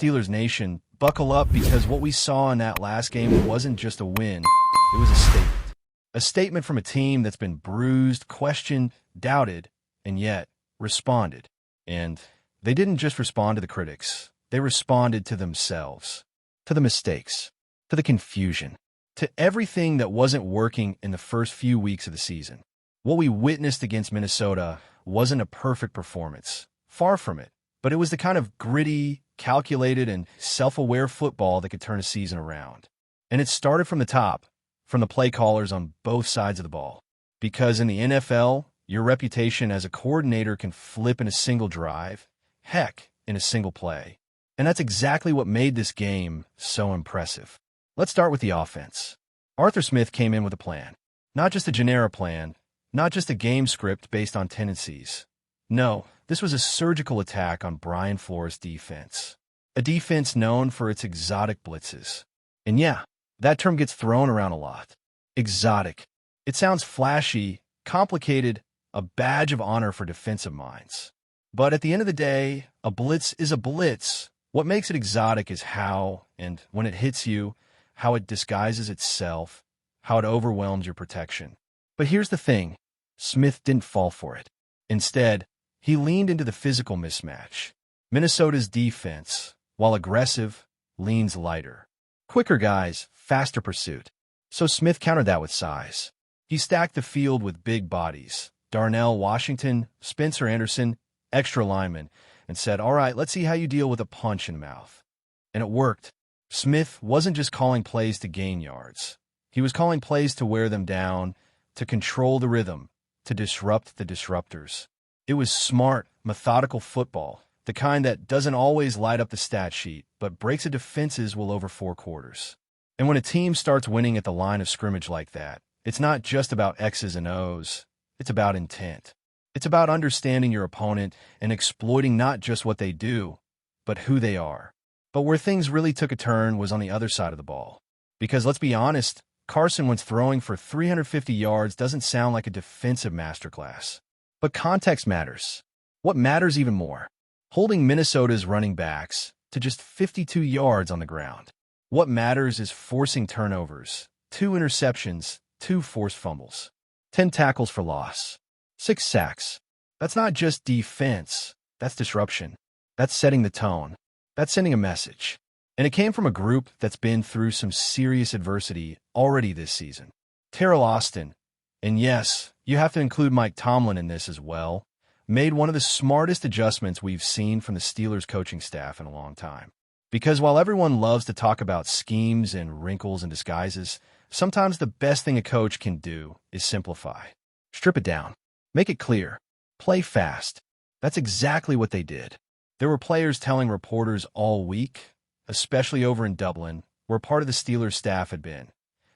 Steelers Nation, buckle up because what we saw in that last game wasn't just a win, it was a statement. A statement from a team that's been bruised, questioned, doubted, and yet responded. And they didn't just respond to the critics. They responded to themselves, to the mistakes, to the confusion, to everything that wasn't working in the first few weeks of the season. What we witnessed against Minnesota wasn't a perfect performance. Far from it. But it was the kind of gritty, calculated, and self-aware football that could turn a season around. And it started from the top, from the play callers on both sides of the ball. Because in the NFL, your reputation as a coordinator can flip in a single drive, heck, in a single play. And that's exactly what made this game so impressive. Let's start with the offense. Arthur Smith came in with a plan. Not just a generic plan, not just a game script based on tendencies. No, this was a surgical attack on Brian Flores' defense. A defense known for its exotic blitzes. And yeah, that term gets thrown around a lot. Exotic. It sounds flashy, complicated, a badge of honor for defensive minds. But at the end of the day, a blitz is a blitz. What makes it exotic is how, and when it hits you, how it disguises itself, how it overwhelms your protection. But here's the thing. Smith didn't fall for it. Instead, he leaned into the physical mismatch. Minnesota's defense, while aggressive, leans lighter. Quicker guys, faster pursuit. So Smith countered that with size. He stacked the field with big bodies. Darnell Washington, Spencer Anderson, extra linemen, and said, all right, let's see how you deal with a punch in the mouth. And it worked. Smith wasn't just calling plays to gain yards. He was calling plays to wear them down, to control the rhythm, to disrupt the disruptors. It was smart, methodical football, the kind that doesn't always light up the stat sheet, but breaks a defense's will over 4 quarters. And when a team starts winning at the line of scrimmage like that, it's not just about X's and O's, it's about intent. It's about understanding your opponent and exploiting not just what they do, but who they are. But where things really took a turn was on the other side of the ball. Because let's be honest, Carson Wentz throwing for 350 yards doesn't sound like a defensive masterclass. But context matters. What matters even more? Holding Minnesota's running backs to just 52 yards on the ground. What matters is forcing turnovers, 2 interceptions, 2 forced fumbles, 10 tackles for loss, 6 sacks. That's not just defense. That's disruption. That's setting the tone. That's sending a message. And it came from a group that's been through some serious adversity already this season. Terrell Austin, and yes, you have to include Mike Tomlin in this as well, made one of the smartest adjustments we've seen from the Steelers coaching staff in a long time. Because while everyone loves to talk about schemes and wrinkles and disguises, sometimes the best thing a coach can do is simplify. Strip it down. Make it clear. Play fast. That's exactly what they did. There were players telling reporters all week, especially over in Dublin, where part of the Steelers staff had been,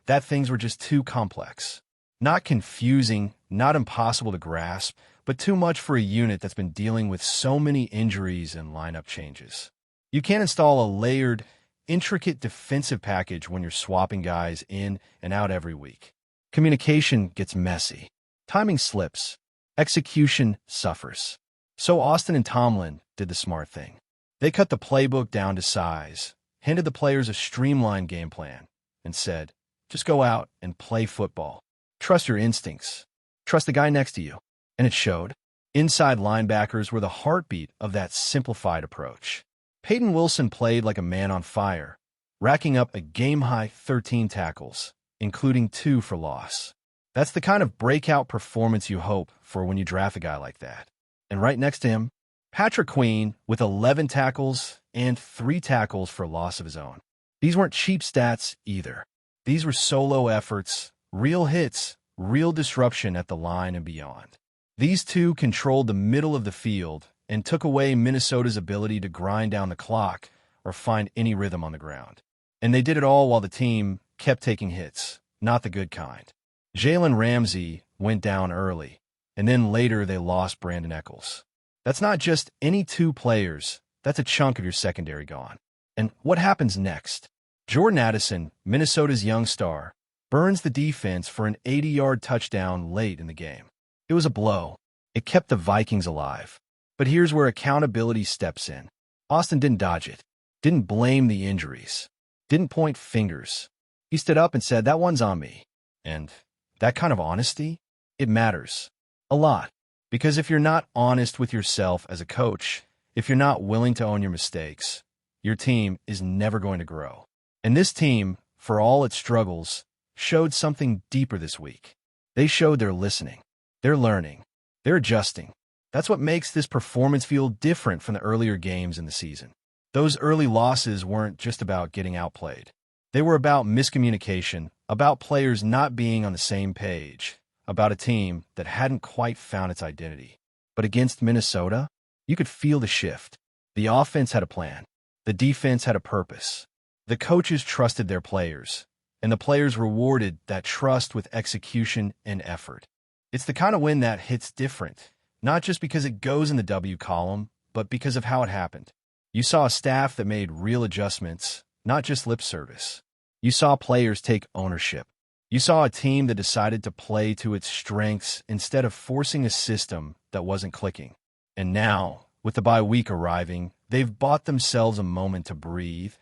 that things were just too complex. Not confusing, not impossible to grasp, but too much for a unit that's been dealing with so many injuries and lineup changes. You can't install a layered, intricate defensive package when you're swapping guys in and out every week. Communication gets messy. Timing slips. Execution suffers. So Austin and Tomlin did the smart thing. They cut the playbook down to size, handed the players a streamlined game plan, and said, just go out and play football. Trust your instincts. Trust the guy next to you. And it showed. Inside linebackers were the heartbeat of that simplified approach. Peyton Wilson played like a man on fire, racking up a game-high 13 tackles, including 2 for loss. That's the kind of breakout performance you hope for when you draft a guy like that. And right next to him, Patrick Queen with 11 tackles and 3 tackles for loss of his own. These weren't cheap stats either. These were solo efforts, real hits, real disruption at the line and beyond. These 2 controlled the middle of the field and took away Minnesota's ability to grind down the clock or find any rhythm on the ground. And they did it all while the team kept taking hits, not the good kind. Jalen Ramsey went down early, and then later they lost Brandon Echols. That's not just any 2 players, that's a chunk of your secondary gone. And what happens next? Jordan Addison, Minnesota's young star, burns the defense for an 80-yard touchdown late in the game. It was a blow. It kept the Vikings alive. But here's where accountability steps in. Austin didn't dodge it, didn't blame the injuries, didn't point fingers. He stood up and said, "That one's on me." And that kind of honesty, it matters a lot. Because if you're not honest with yourself as a coach, if you're not willing to own your mistakes, your team is never going to grow. And this team, for all its struggles, showed something deeper this week. They showed they're listening, they're learning, they're adjusting. That's what makes this performance feel different from the earlier games in the season. Those early losses weren't just about getting outplayed. They were about miscommunication, about players not being on the same page, about a team that hadn't quite found its identity. But against Minnesota, you could feel the shift. The offense had a plan. The defense had a purpose. The coaches trusted their players, and the players rewarded that trust with execution and effort. It's the kind of win that hits different, not just because it goes in the W column, but because of how it happened. You saw a staff that made real adjustments, not just lip service. You saw players take ownership. You saw a team that decided to play to its strengths instead of forcing a system that wasn't clicking. And now, with the bye week arriving, they've bought themselves a moment to breathe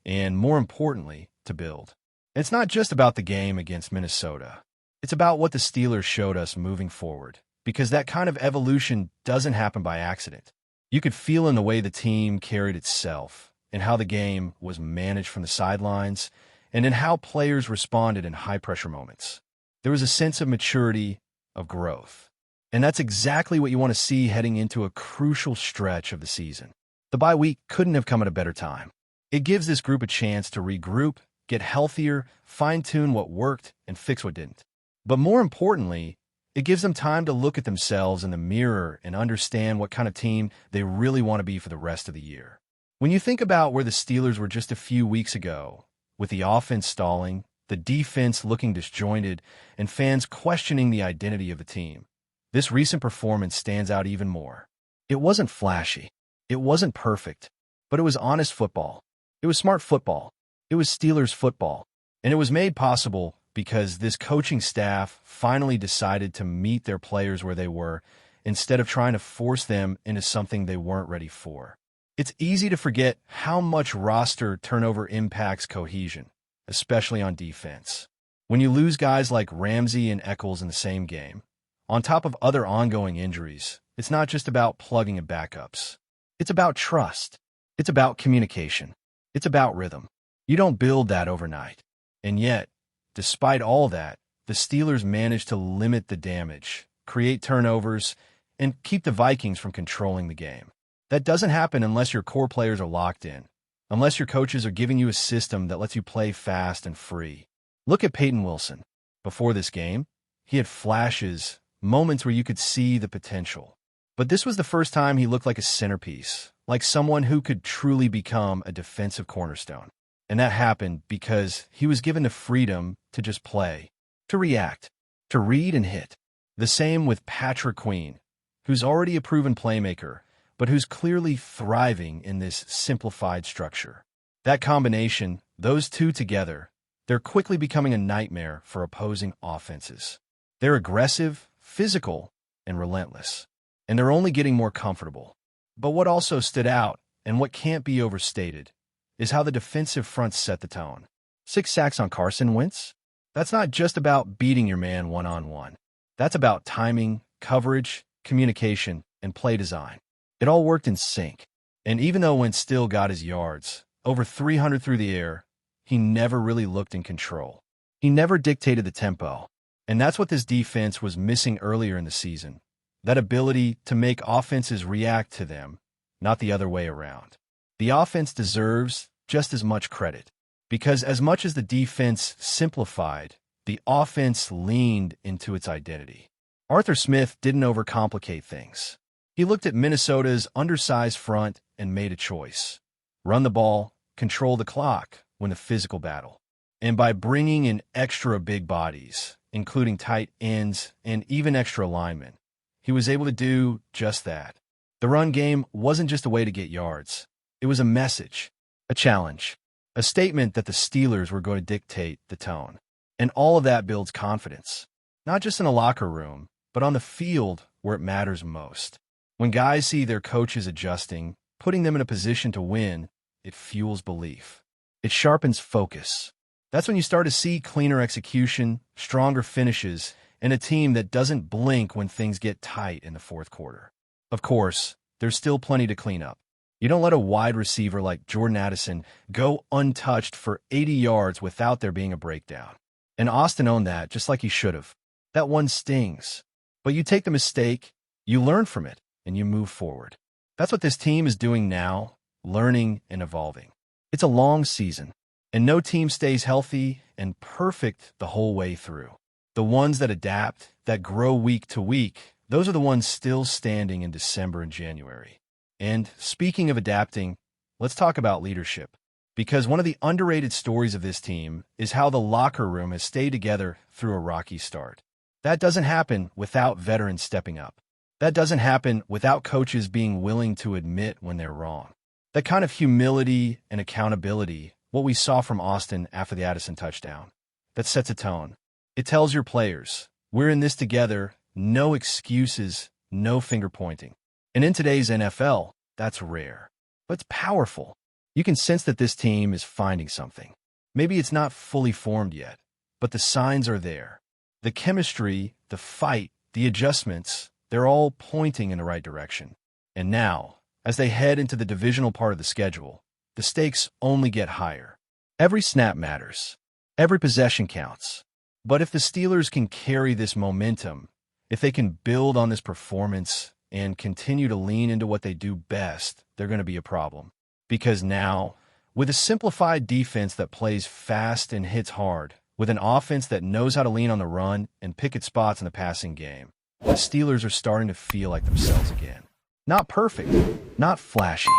and, more importantly, to build. It's not just about the game against Minnesota. It's about what the Steelers showed us moving forward, because that kind of evolution doesn't happen by accident. You could feel in the way the team carried itself, and how the game was managed from the sidelines, and in how players responded in high-pressure moments. There was a sense of maturity, of growth. And that's exactly what you want to see heading into a crucial stretch of the season. The bye week couldn't have come at a better time. It gives this group a chance to regroup, get healthier, fine-tune what worked, and fix what didn't. But more importantly, it gives them time to look at themselves in the mirror and understand what kind of team they really want to be for the rest of the year. When you think about where the Steelers were just a few weeks ago, with the offense stalling, the defense looking disjointed, and fans questioning the identity of the team, this recent performance stands out even more. It wasn't flashy. It wasn't perfect. But it was honest football. It was smart football. It was Steelers football. And it was made possible because this coaching staff finally decided to meet their players where they were instead of trying to force them into something they weren't ready for. It's easy to forget how much roster turnover impacts cohesion, especially on defense. When you lose guys like Ramsey and Eccles in the same game, on top of other ongoing injuries, it's not just about plugging in backups. It's about trust. It's about communication. It's about rhythm. You don't build that overnight. And yet, despite all that, the Steelers managed to limit the damage, create turnovers, and keep the Vikings from controlling the game. That doesn't happen unless your core players are locked in, unless your coaches are giving you a system that lets you play fast and free. Look at Peyton Wilson. Before this game, he had flashes, moments where you could see the potential. But this was the first time he looked like a centerpiece, like someone who could truly become a defensive cornerstone. And that happened because he was given the freedom to just play, to react, to read and hit. The same with Patrick Queen, who's already a proven playmaker, but who's clearly thriving in this simplified structure. That combination, those two together, they're quickly becoming a nightmare for opposing offenses. They're aggressive, physical, and relentless. And they're only getting more comfortable. But what also stood out, and what can't be overstated, is how the defensive front set the tone. 6 sacks on Carson Wentz? That's not just about beating your man one-on-one. That's about timing, coverage, communication, and play design. It all worked in sync. And even though Wentz still got his yards, over 300 through the air, he never really looked in control. He never dictated the tempo. And that's what this defense was missing earlier in the season. That ability to make offenses react to them, not the other way around. The offense deserves just as much credit, because as much as the defense simplified, the offense leaned into its identity. Arthur Smith didn't overcomplicate things. He looked at Minnesota's undersized front and made a choice. Run the ball, control the clock, win the physical battle. And by bringing in extra big bodies, including tight ends and even extra linemen, he was able to do just that. The run game wasn't just a way to get yards. It was a message, a challenge, a statement that the Steelers were going to dictate the tone. And all of that builds confidence, not just in a locker room, but on the field where it matters most. When guys see their coaches adjusting, putting them in a position to win, it fuels belief. It sharpens focus. That's when you start to see cleaner execution, stronger finishes, and a team that doesn't blink when things get tight in the fourth quarter. Of course, there's still plenty to clean up. You don't let a wide receiver like Jordan Addison go untouched for 80 yards without there being a breakdown. And Austin owned that just like he should have. That one stings. But you take the mistake, you learn from it, and you move forward. That's what this team is doing now, learning and evolving. It's a long season, and no team stays healthy and perfect the whole way through. The ones that adapt, that grow week to week, those are the ones still standing in December and January. And speaking of adapting, let's talk about leadership. Because one of the underrated stories of this team is how the locker room has stayed together through a rocky start. That doesn't happen without veterans stepping up. That doesn't happen without coaches being willing to admit when they're wrong. That kind of humility and accountability, what we saw from Austin after the Addison touchdown, that sets a tone. It tells your players, we're in this together, no excuses, no finger pointing. And in today's NFL, that's rare, but it's powerful. You can sense that this team is finding something. Maybe it's not fully formed yet, but the signs are there. The chemistry, the fight, the adjustments, they're all pointing in the right direction. And now, as they head into the divisional part of the schedule, the stakes only get higher. Every snap matters. Every possession counts. But if the Steelers can carry this momentum, if they can build on this performance and continue to lean into what they do best, they're going to be a problem. Because now, with a simplified defense that plays fast and hits hard, with an offense that knows how to lean on the run and pick its spots in the passing game, the Steelers are starting to feel like themselves again. Not perfect, not flashy,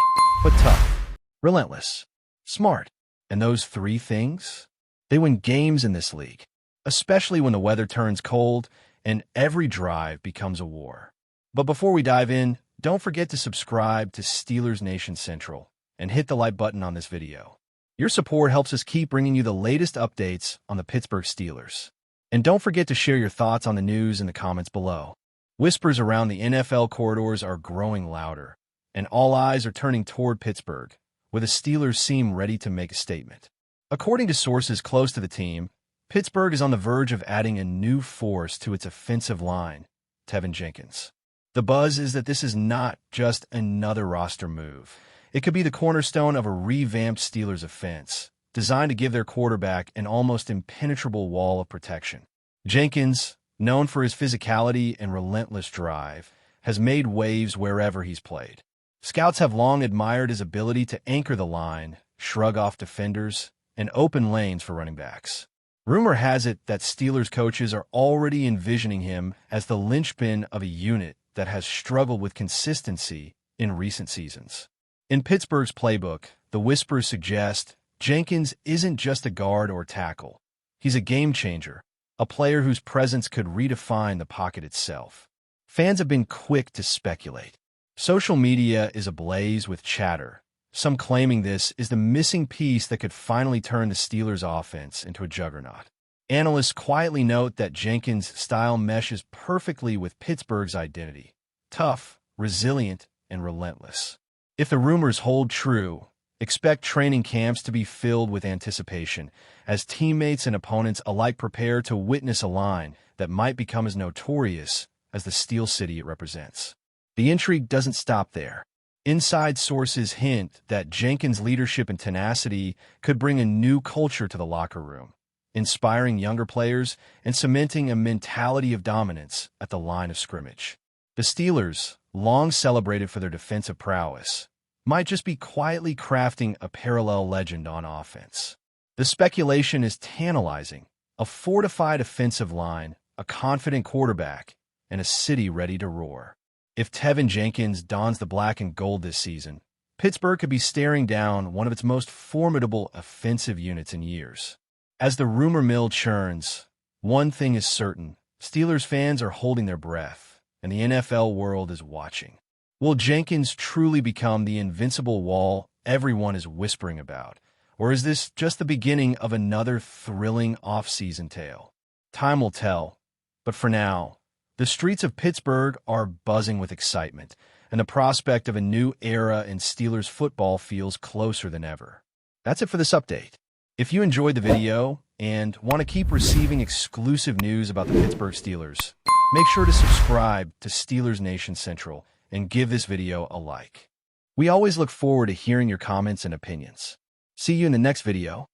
but tough, relentless, smart. And those three things, they win games in this league, especially when the weather turns cold and every drive becomes a war. But before we dive in, don't forget to subscribe to Steelers Nation Central and hit the like button on this video. Your support helps us keep bringing you the latest updates on the Pittsburgh Steelers. And don't forget to share your thoughts on the news in the comments below. Whispers around the NFL corridors are growing louder, and all eyes are turning toward Pittsburgh, where the Steelers seem ready to make a statement. According to sources close to the team, Pittsburgh is on the verge of adding a new force to its offensive line, TEVIN Jenkins. The buzz is that this is not just another roster move. It could be the cornerstone of a revamped Steelers offense, designed to give their quarterback an almost impenetrable wall of protection. Jenkins, known for his physicality and relentless drive, has made waves wherever he's played. Scouts have long admired his ability to anchor the line, shrug off defenders, and open lanes for running backs. Rumor has it that Steelers coaches are already envisioning him as the linchpin of a unit that has struggled with consistency in recent seasons. In Pittsburgh's playbook, the whispers suggest Jenkins isn't just a guard or tackle. He's a game changer, a player whose presence could redefine the pocket itself. Fans have been quick to speculate. Social media is ablaze with chatter, some claiming this is the missing piece that could finally turn the Steelers' offense into a juggernaut. Analysts quietly note that Jenkins' style meshes perfectly with Pittsburgh's identity: tough, resilient, and relentless. If the rumors hold true, expect training camps to be filled with anticipation, as teammates and opponents alike prepare to witness a line that might become as notorious as the Steel City it represents. The intrigue doesn't stop there. Inside sources hint that Jenkins' leadership and tenacity could bring a new culture to the locker room, inspiring younger players and cementing a mentality of dominance at the line of scrimmage. The Steelers, long celebrated for their defensive prowess, might just be quietly crafting a parallel legend on offense. The speculation is tantalizing: a fortified offensive line, a confident quarterback, and a city ready to roar. If TEVIN Jenkins dons the black and gold this season, Pittsburgh could be staring down one of its most formidable offensive units in years. As the rumor mill churns, one thing is certain: Steelers fans are holding their breath, and the NFL world is watching. Will Jenkins truly become the invincible wall everyone is whispering about? Or is this just the beginning of another thrilling off-season tale? Time will tell, but for now, the streets of Pittsburgh are buzzing with excitement and the prospect of a new era in Steelers football feels closer than ever. That's it for this update. If you enjoyed the video and want to keep receiving exclusive news about the Pittsburgh Steelers, make sure to subscribe to Steelers Nation Central and give this video a like. We always look forward to hearing your comments and opinions. See you in the next video.